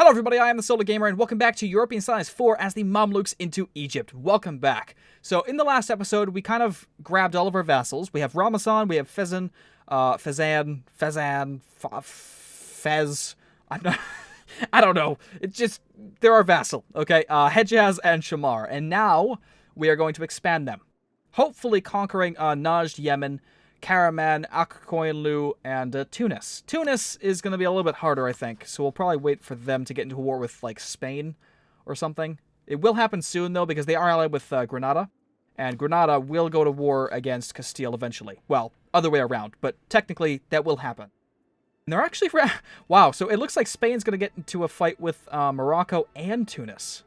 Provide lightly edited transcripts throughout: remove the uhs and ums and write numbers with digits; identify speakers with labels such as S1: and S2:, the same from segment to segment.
S1: Hello everybody, I am the Solar Gamer, and welcome back to Europa Universalis 4 as the Mamluks into Egypt. Welcome back. So, in the last episode, we kind of grabbed all of our vassals. We have Ramazan, we have Fez. I'm not... I don't know. It's just, they're our vassal, okay? Hejaz and Shamar. And now, we are going to expand them. Hopefully conquering Najd, Yemen, Karaman, Akkoinlu, and Tunis. Tunis is going to be a little bit harder, I think, so we'll probably wait for them to get into a war with, like, Spain or something. It will happen soon, though, because they are allied with Granada, and Granada will go to war against Castile eventually. Well, other way around, but technically, that will happen. And they're actually... Wow, so it looks like Spain's going to get into a fight with Morocco and Tunis.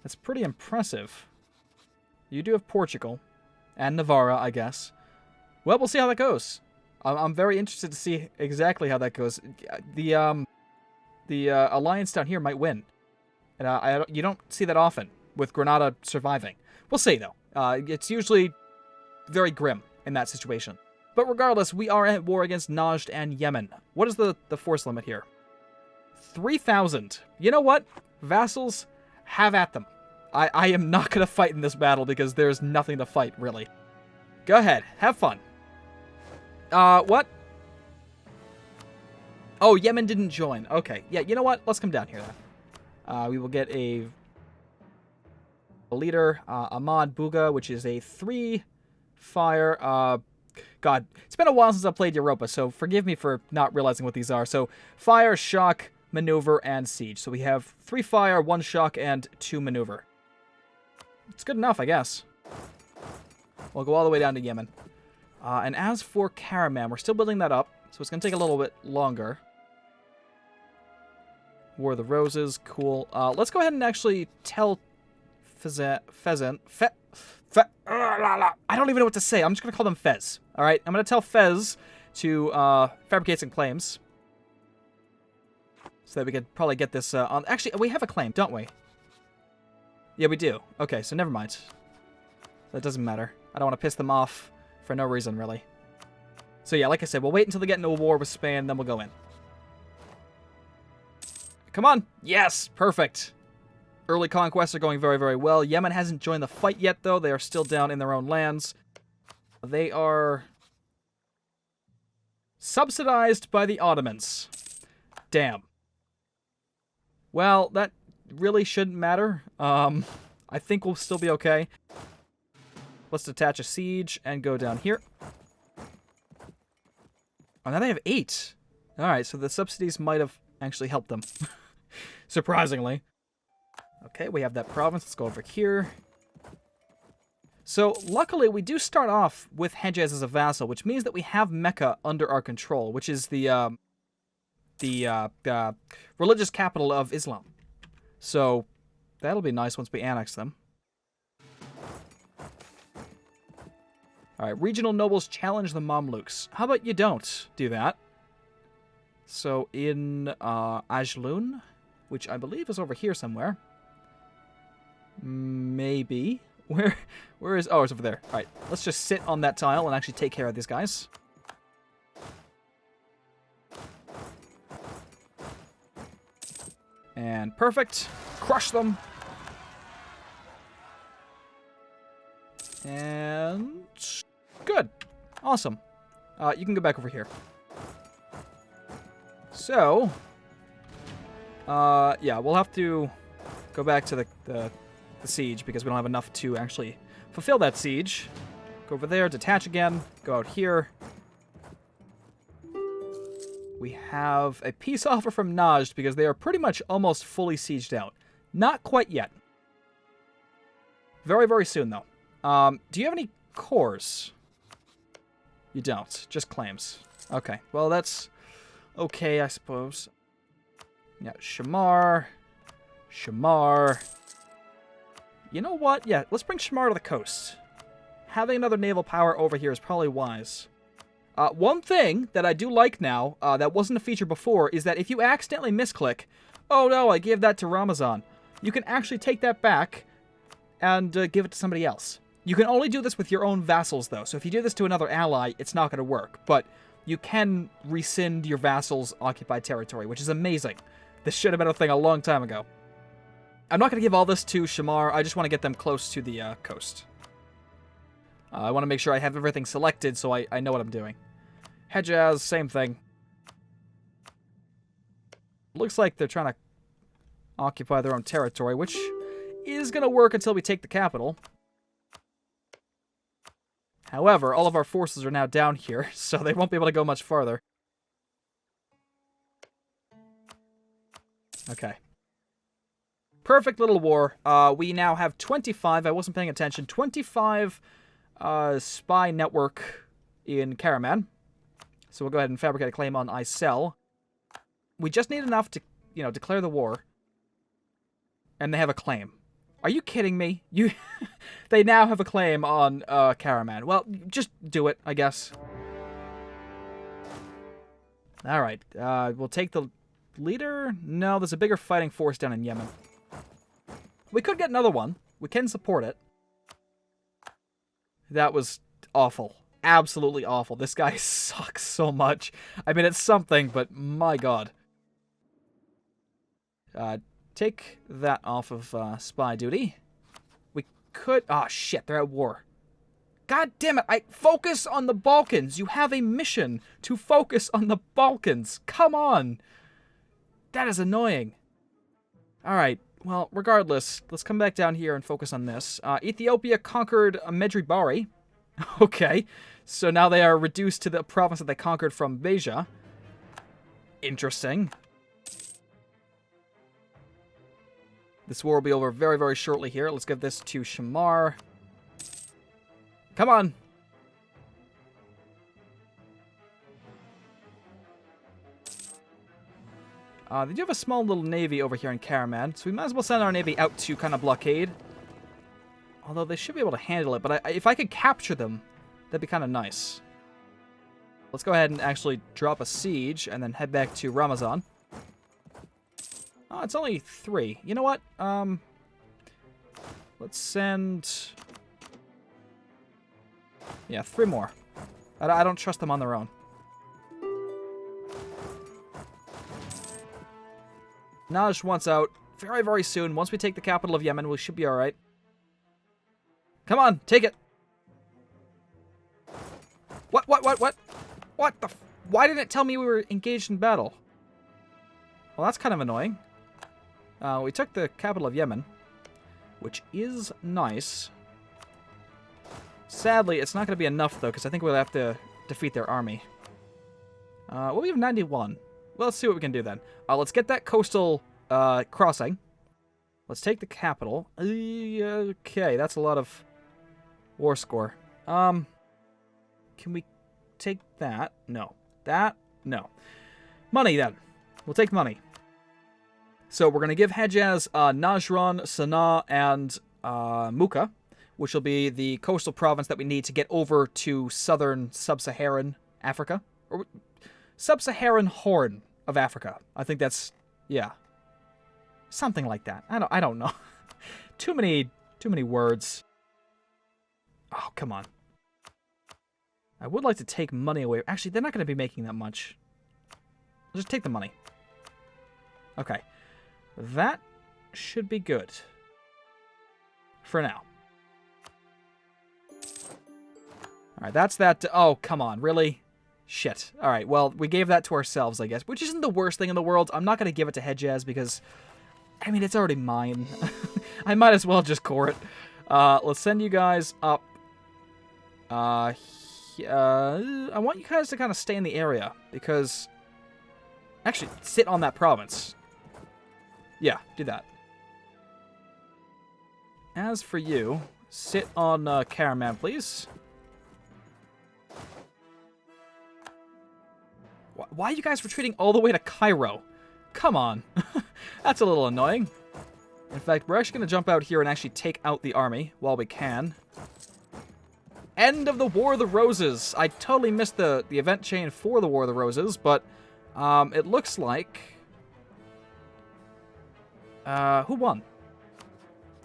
S1: That's pretty impressive. You do have Portugal, and Navarra, I guess. Well, we'll see how that goes. I'm very interested to see exactly how that goes. The alliance down here might win. And you don't see that often with Granada surviving. We'll see, though. It's usually very grim in that situation. But regardless, we are at war against Najd and Yemen. What is the force limit here? 3,000. You know what? Vassals, have at them. I am not going to fight in this battle because there's nothing to fight, really. Go ahead. Have fun. What? Oh, Yemen didn't join. Okay. Yeah, you know what? Let's come down here, then. We will get a leader, Ahmad Buga, which is a 3-fire. God, it's been a while since I've played Europa, so forgive me for not realizing what these are. So, fire, shock, maneuver, and siege. So we have 3 fire, 1 shock, and 2 maneuver. It's good enough, I guess. We'll go all the way down to Yemen. And as for Karaman, we're still building that up, so it's going to take a little bit longer. War of the Roses, cool. Let's go ahead and actually tell I don't even know what to say. I'm just going to call them Fez. Alright, I'm going to tell Fez to fabricate some claims. So that we could probably get this on... Actually, we have a claim, don't we? Yeah, we do. Okay, so never mind. That doesn't matter. I don't want to piss them off for no reason, really. So yeah, like I said, we'll wait until they get into a war with Spain, then we'll go in. Come on! Yes! Perfect! Early conquests are going very, very well. Yemen hasn't joined the fight yet, though. They are still down in their own lands. They are subsidized by the Ottomans. Damn. Well, that really shouldn't matter. I think we'll still be okay. Let's detach a siege and go down here. Oh, now they have 8. Alright, so the subsidies might have actually helped them. Surprisingly. Okay, we have that province. Let's go over here. So, luckily, we do start off with Hejaz as a vassal, which means that we have Mecca under our control, which is the religious capital of Islam. So, that'll be nice once we annex them. Alright, regional nobles challenge the Mamluks. How about you don't do that? So, in Ajloun, which I believe is over here somewhere. Maybe. Where is... Oh, it's over there. Alright, let's just sit on that tile and actually take care of these guys. And perfect. Crush them. And... Good. Awesome. You can go back over here. So... yeah, we'll have to go back to the siege because we don't have enough to actually fulfill that siege. Go over there, detach again, go out here. We have a peace offer from Najd because they are pretty much almost fully sieged out. Not quite yet. Very, very soon, though. Do you have any cores? You don't. Just claims. Okay. Well, that's okay, I suppose. Yeah, Shamar. Shamar. You know what? Yeah, let's bring Shamar to the coast. Having another naval power over here is probably wise. One thing that I do like now, that wasn't a feature before, is that if you accidentally misclick, oh no, I gave that to Ramazan, you can actually take that back and give it to somebody else. You can only do this with your own vassals, though, so if you do this to another ally, it's not going to work. But you can rescind your vassal's occupied territory, which is amazing. This should have been a thing a long time ago. I'm not going to give all this to Shamar. I just want to get them close to the coast. I want to make sure I have everything selected so I know what I'm doing. Hejaz, same thing. Looks like they're trying to occupy their own territory, which is going to work until we take the capital. However, all of our forces are now down here, so they won't be able to go much farther. Okay. Perfect little war. We now have 25, I wasn't paying attention, 25 spy network in Karaman. So we'll go ahead and fabricate a claim on Isel. We just need enough to, declare the war. And they have a claim. Are you kidding me? They now have a claim on Karaman. Well, just do it, I guess. Alright, we'll take the leader. No, there's a bigger fighting force down in Yemen. We could get another one. We can support it. That was awful. Absolutely awful. This guy sucks so much. I mean, it's something, but my god. Take that off of spy duty. We could... Ah, shit, they're at war. God damn it, focus on the Balkans. You have a mission to focus on the Balkans. Come on. That is annoying. Alright, well, regardless, let's come back down here and focus on this. Ethiopia conquered Medjugorje. Okay, so now they are reduced to the province that they conquered from Beja. Interesting. This war will be over very, very shortly here. Let's give this to Shamar. Come on. They do have a small little navy over here in Karaman, so we might as well send our navy out to kind of blockade. Although they should be able to handle it, but if I could capture them, that'd be kind of nice. Let's go ahead and actually drop a siege and then head back to Ramazan. Oh, it's only 3. You know what? Let's send... Yeah, 3 more. I don't trust them on their own. Najd wants out very, very soon. Once we take the capital of Yemen, we should be alright. Come on, take it! What? What the... Why didn't it tell me we were engaged in battle? Well, that's kind of annoying. We took the capital of Yemen, which is nice. Sadly, it's not going to be enough, though, because I think we'll have to defeat their army. Well, we have 91. Well, let's see what we can do then. Let's get that coastal crossing. Let's take the capital. Okay, that's a lot of war score. Can we take that? No. That? No. Money, then. We'll take money. So we're going to give Hejaz Najran, Sana'a, and Muka, which will be the coastal province that we need to get over to southern sub-Saharan Africa. Or sub-Saharan Horn of Africa. I think that's... yeah. Something like that. I don't know. Too many words. Oh, come on. I would like to take money away. Actually, they're not going to be making that much. I'll just take the money. Okay. That should be good. For now. Alright, that's that. Oh, come on. Really? Shit. Alright, well, we gave that to ourselves, I guess. Which isn't the worst thing in the world. I'm not going to give it to Hejaz because... I mean, it's already mine. I might as well just core it. Let's send you guys up. I want you guys to kind of stay in the area. Because... actually, sit on that province. Yeah, do that. As for you, sit on Karaman, please. Why are you guys retreating all the way to Cairo? Come on. That's a little annoying. In fact, we're actually going to jump out here and actually take out the army while we can. End of the War of the Roses. I totally missed the event chain for the War of the Roses, but it looks like... who won?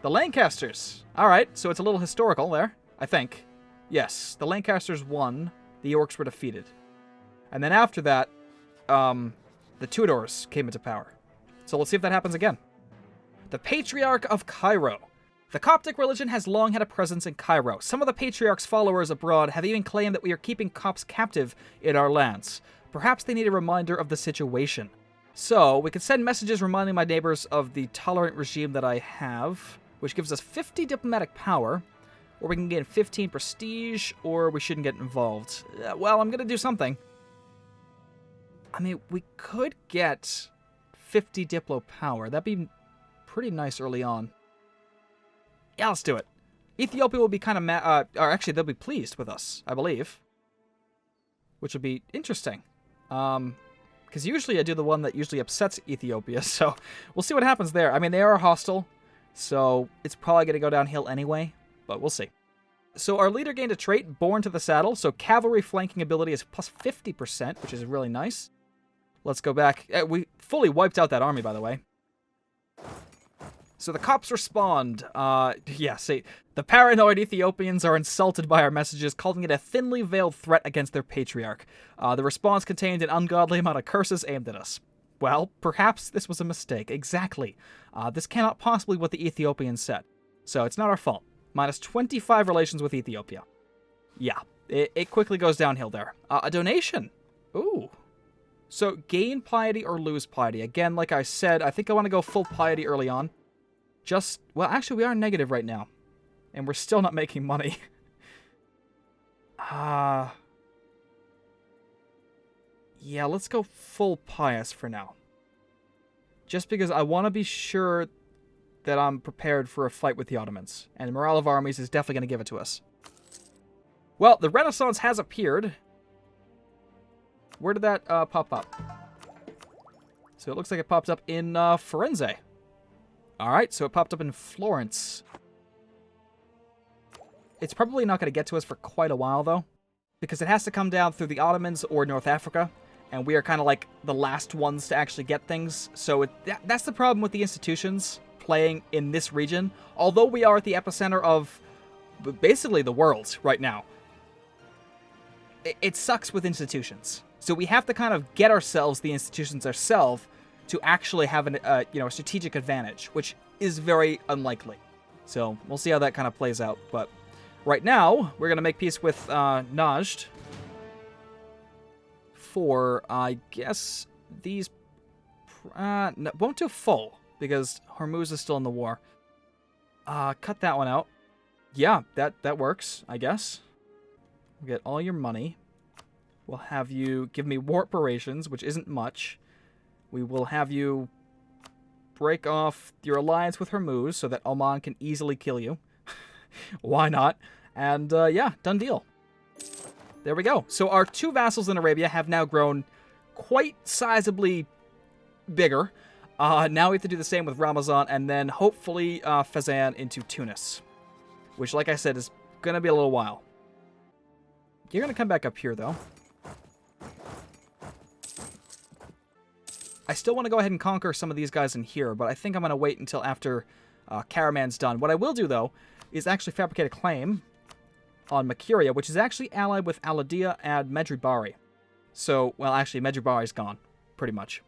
S1: The Lancasters. Alright, so it's a little historical there, I think. Yes, the Lancasters won. The Yorks were defeated. And then after that, the Tudors came into power. So let's see if that happens again. The Patriarch of Cairo. The Coptic religion has long had a presence in Cairo. Some of the Patriarch's followers abroad have even claimed that we are keeping Copts captive in our lands. Perhaps they need a reminder of the situation. So, we can send messages reminding my neighbors of the tolerant regime that I have, which gives us 50 diplomatic power, or we can gain 15 prestige, or we shouldn't get involved. Well, I'm going to do something. I mean, we could get 50 diplo power. That'd be pretty nice early on. Yeah, let's do it. Ethiopia will be kind of mad, or actually, they'll be pleased with us, I believe. Which will be interesting. Because usually I do the one that usually upsets Ethiopia, so we'll see what happens there. I mean, they are hostile, so it's probably going to go downhill anyway, but we'll see. So our leader gained a trait, Born to the Saddle, so cavalry flanking ability is plus 50%, which is really nice. Let's go back. We fully wiped out that army, by the way. So the Copts respond. Yeah, see, the paranoid Ethiopians are insulted by our messages, calling it a thinly veiled threat against their patriarch. The response contained an ungodly amount of curses aimed at us. Well, perhaps this was a mistake. Exactly. This cannot possibly be what the Ethiopians said. So it's not our fault. Minus 25 relations with Ethiopia. Yeah, it quickly goes downhill there. A donation. Ooh. So gain piety or lose piety. Again, like I said, I think I want to go full piety early on. Well, actually, we are negative right now. And we're still not making money. Yeah, let's go full pious for now. Just because I want to be sure that I'm prepared for a fight with the Ottomans. And morale of armies is definitely going to give it to us. Well, the Renaissance has appeared. Where did that pop up? So it looks like it popped up in Firenze. Alright, so it popped up in Florence. It's probably not going to get to us for quite a while, though. Because it has to come down through the Ottomans or North Africa. And we are kind of like the last ones to actually get things. So that's the problem with the institutions playing in this region. Although we are at the epicenter of basically the world right now. It sucks with institutions. So we have to kind of get ourselves the institutions ourselves to actually have a strategic advantage, which is very unlikely. So we'll see how that kind of plays out. But right now, we're going to make peace with Najd for, I guess, these... no, won't do full, because Hormuz is still in the war. Cut that one out. Yeah, that works, I guess. We'll get all your money. We'll have you give me war reparations, which isn't much. We will have you break off your alliance with Hormuz so that Oman can easily kill you. Why not? And, yeah, done deal. There we go. So our two vassals in Arabia have now grown quite sizably bigger. Now we have to do the same with Ramazan and then hopefully Fezzan into Tunis. Which, like I said, is going to be a little while. You're going to come back up here, though. I still want to go ahead and conquer some of these guys in here, but I think I'm going to wait until after Karaman's done. What I will do, though, is actually fabricate a claim on Makuria, which is actually allied with Aladia and Medjugorje. So, well, actually, Medjugorje's gone, pretty much.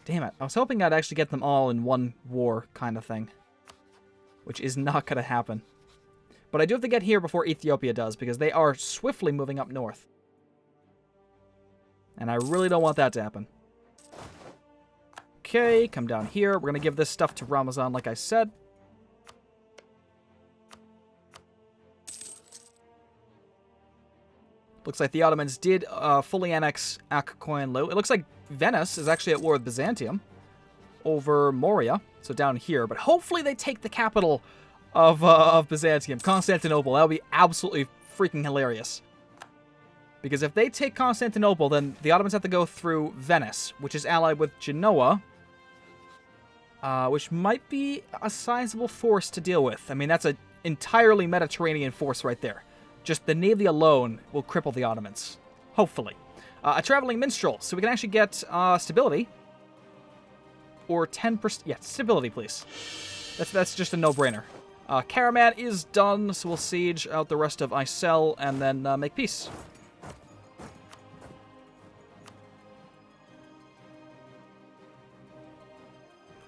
S1: Damn it. I was hoping I'd actually get them all in one war kind of thing, which is not going to happen. But I do have to get here before Ethiopia does, because they are swiftly moving up north. And I really don't want that to happen. Okay, come down here. We're going to give this stuff to Ramazan, like I said. Looks like the Ottomans did fully annex Akkoyunlu. It looks like Venice is actually at war with Byzantium over Moria, so down here. But hopefully they take the capital of Byzantium, Constantinople. That would be absolutely freaking hilarious. Because if they take Constantinople, then the Ottomans have to go through Venice, which is allied with Genoa, which might be a sizable force to deal with. I mean, that's an entirely Mediterranean force right there. Just the navy alone will cripple the Ottomans. Hopefully. A traveling minstrel, so we can actually get stability. Or 10%. Yeah, stability, please. That's just a no-brainer. Karaman is done, so we'll siege out the rest of Isel and then make peace.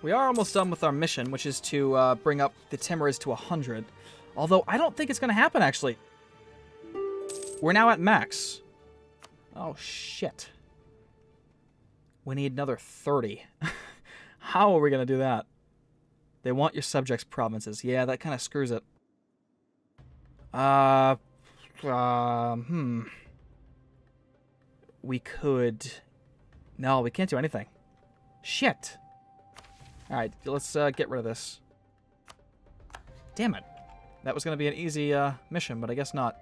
S1: We are almost done with our mission, which is to bring up the Timurids to 100. Although, I don't think it's going to happen, actually. We're now at max. Oh, shit. We need another 30. How are we going to do that? They want your subjects' provinces. Yeah, that kind of screws it. We could... No, we can't do anything. Shit. Alright, let's get rid of this. Damn it. That was going to be an easy mission, but I guess not.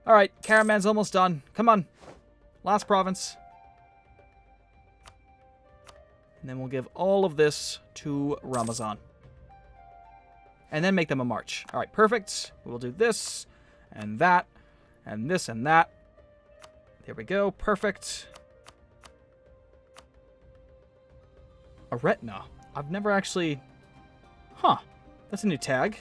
S1: Alright, caravan's almost done. Come on. Last province. And then we'll give all of this to Ramazan. And then make them a march. Alright, perfect. We'll do this, and that, and this, and that. There we go. Perfect. A retina. I've never actually... Huh. That's a new tag.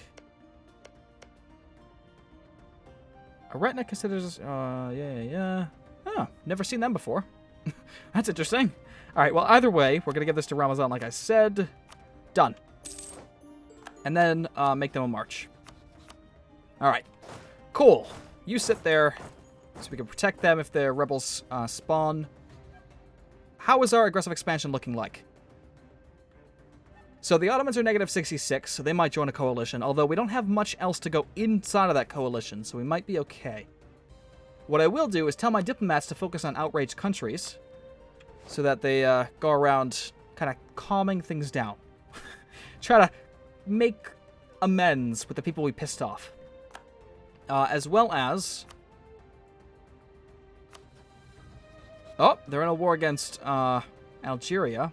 S1: A retina considers... yeah. Oh, never seen them before. That's interesting. Alright, well, either way, we're going to give this to Ramazan, like I said. Done. And then make them a march. Alright. Cool. You sit there so we can protect them if their rebels spawn. How is our aggressive expansion looking like? So the Ottomans are negative 66, so they might join a coalition, although we don't have much else to go inside of that coalition, so we might be okay. What I will do is tell my diplomats to focus on outraged countries, so that they go around kind of calming things down. Try to make amends with the people we pissed off. As well as... Oh, they're in a war against Algeria.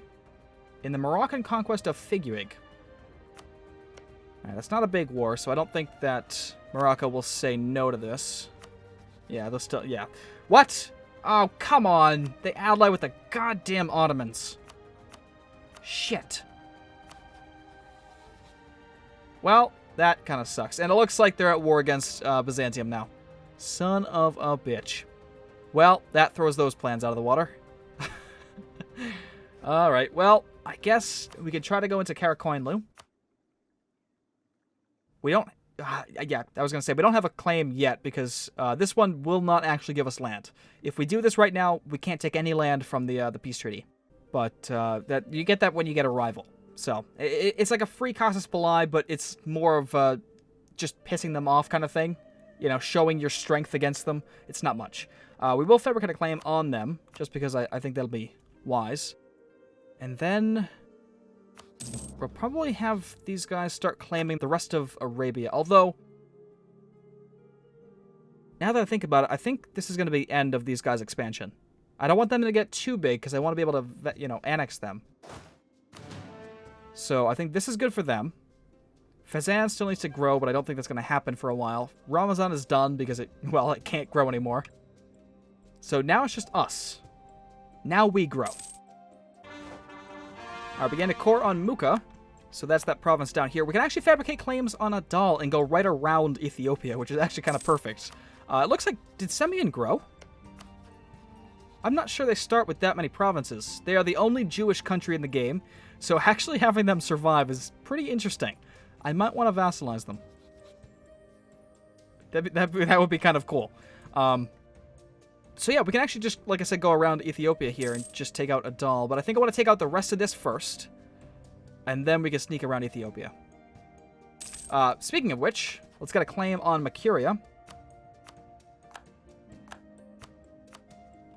S1: In the Moroccan conquest of Figuig. Right, that's not a big war, so I don't think that Morocco will say no to this. Yeah, they'll still... Yeah. What? Oh, come on. They ally with the goddamn Ottomans. Shit. Well, that kind of sucks. And it looks like they're at war against Byzantium now. Son of a bitch. Well, that throws those plans out of the water. Alright, well, I guess we could try to go into Karakoinlu. We don't... yeah, I was going to say, we don't have a claim yet because this one will not actually give us land. If we do this right now, we can't take any land from the peace treaty. But that you get that when you get a rival. So, it's like a free casus belli, but it's more of just pissing them off kind of thing. You know, showing your strength against them. It's not much. We will fabricate a claim on them, just because I think that'll be wise. And then we'll probably have these guys start claiming the rest of Arabia. Although, now that I think about it, I think this is going to be the end of these guys' expansion. I don't want them to get too big, because I want to be able to, you know, annex them. So I think this is good for them. Fezzan still needs to grow, but I don't think that's going to happen for a while. Ramazan is done because it can't grow anymore. So now it's just us. Now we grow. I began to core on Muka, so that's that province down here. We can actually fabricate claims on Adal and go right around Ethiopia, which is actually kind of perfect. It looks like... Did Semyon grow? I'm not sure they start with that many provinces. They are the only Jewish country in the game, so actually having them survive is pretty interesting. I might want to vassalize them. That would be kind of cool. So yeah, we can actually just, like I said, go around Ethiopia here and just take out Adal. But I think I want to take out the rest of this first. And then we can sneak around Ethiopia. Speaking of which, let's get a claim on Makuria.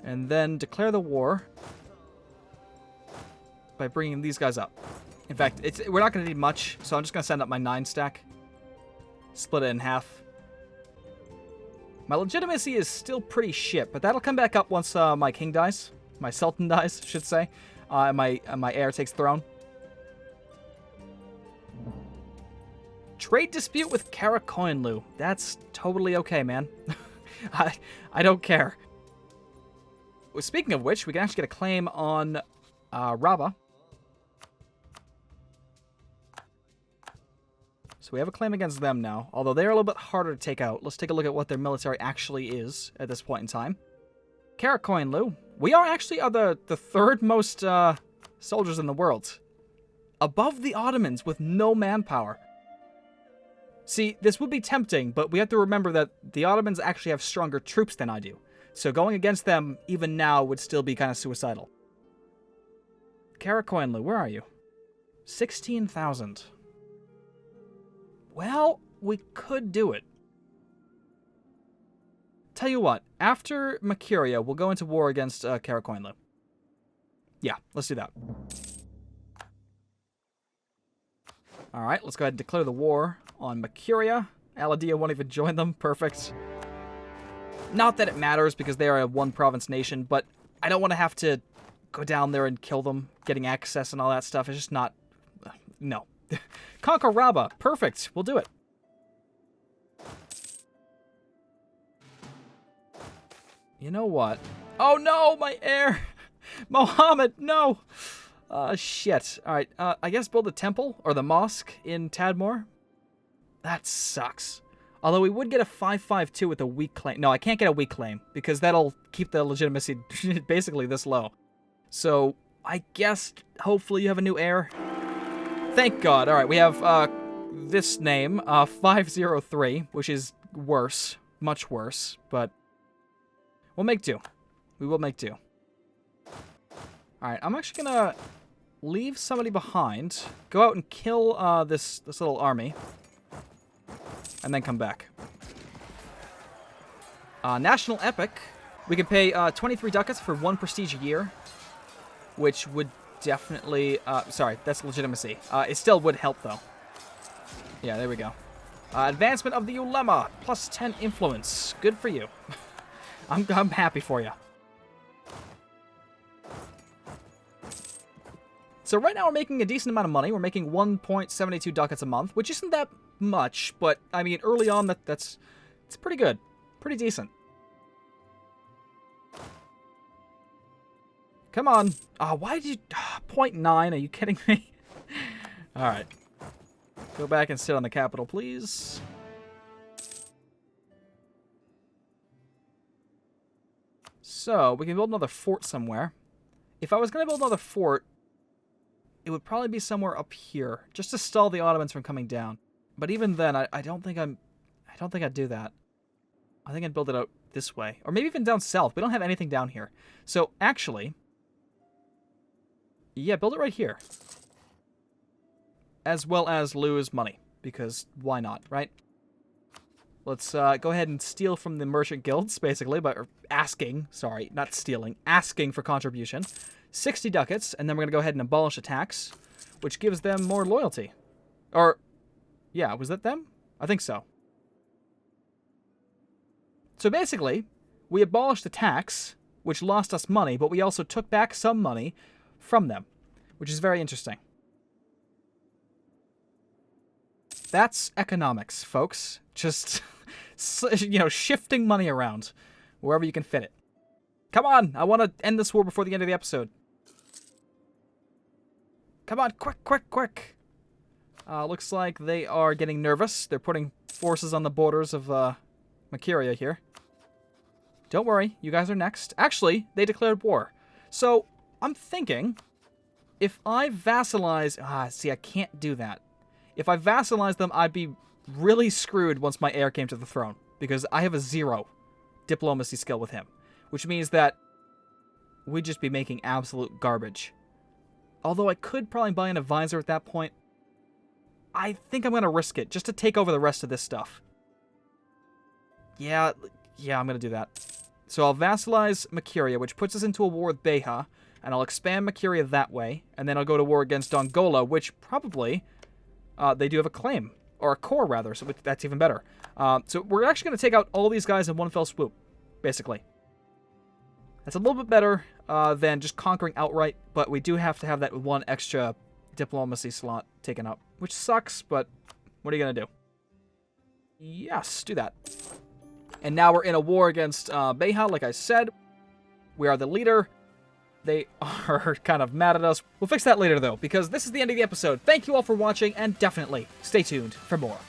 S1: And then declare the war by bringing these guys up. In fact, we're not going to need much, so I'm just going to send up my 9 stack. Split it in half. My legitimacy is still pretty shit, but that'll come back up once my king dies. My sultan dies, I should say. And my heir takes throne. Trade dispute with Karakoinlu. That's totally okay, man. I don't care. Well, speaking of which, we can actually get a claim on Rabba. So we have a claim against them now, although they're a little bit harder to take out. Let's take a look at what their military actually is at this point in time. Karakoinlu. We are actually the third most soldiers in the world. above the Ottomans with no manpower. See, this would be tempting, but we have to remember that the Ottomans actually have stronger troops than I do. So going against them, even now, would still be kind of suicidal. Karakoinlu, where are you? 16,000. Well, we could do it. Tell you what, after Mercuria, we'll go into war against Karakoinlu. Yeah, let's do that. Alright, let's go ahead and declare the war on Mercuria. Aladia won't even join them. Perfect. Not that it matters, because they are a one-province nation, but I don't want to have to go down there and kill them, getting access and all that stuff. It's just not... No. Conquer Rabba. Perfect. We'll do it. You know what? Oh no, my heir! Mohammed, no! Shit. Alright, I guess build a temple, or the mosque, in Tadmor. That sucks. Although we would get a 552 with a weak claim. No, I can't get a weak claim, because that'll keep the legitimacy basically this low. So, I guess, hopefully you have a new heir. Thank God. Alright, we have, this name, 503, which is worse. Much worse, but we'll make do. We will make do. Alright, I'm actually gonna leave somebody behind, go out and kill, this little army, and then come back. National Epic. We can pay 23 ducats for 1 prestige a year, which would definitely... sorry, that's legitimacy. It still would help, though. Yeah, there we go. Advancement of the Ulema, plus 10 influence. Good for you. I'm happy for you. So right now we're making a decent amount of money. We're making 1.72 ducats a month, which isn't that much, but I mean, early on, it's pretty good. Pretty decent. Come on. Why did you... 0.9, are you kidding me? Alright. Go back and sit on the capital, please. So, we can build another fort somewhere. If I was going to build another fort, it would probably be somewhere up here, just to stall the Ottomans from coming down. But even then, I don't think I'd do that. I think I'd build it out this way. Or maybe even down south. We don't have anything down here. So, actually... yeah, build it right here. As well as lose money. Because why not, right? Let's go ahead and steal from the merchant guilds, basically. Or asking, sorry, not stealing. Asking for contribution. 60 ducats, and then we're going to go ahead and abolish a tax, which gives them more loyalty. Or, yeah, was that them? I think so. So basically, we abolished the tax, which lost us money, but we also took back some money from them, which is very interesting. That's economics, folks. Just, you know, shifting money around wherever you can fit it. Come on, I want to end this war before the end of the episode. Come on, quick, quick, quick. Looks like they are getting nervous. They're putting forces on the borders of Mercuria here. Don't worry, you guys are next. Actually, they declared war. So, I'm thinking, if I vassalize... see, I can't do that. If I vassalize them, I'd be really screwed once my heir came to the throne. Because I have a 0 diplomacy skill with him. Which means that we'd just be making absolute garbage. Although I could probably buy an advisor at that point. I think I'm going to risk it, just to take over the rest of this stuff. Yeah, I'm going to do that. So I'll vassalize Mercuria, which puts us into a war with Beja, and I'll expand Mercuria that way, and then I'll go to war against Dongola, which probably, they do have a claim, or a core rather, so that's even better. So we're actually going to take out all these guys in one fell swoop, basically. That's a little bit better than just conquering outright, but we do have to have that one extra diplomacy slot taken up, which sucks, but what are you going to do? Yes, do that. And now we're in a war against Beja, like I said. We are the leader. They are kind of mad at us. We'll fix that later, though, because this is the end of the episode. Thank you all for watching, and definitely stay tuned for more.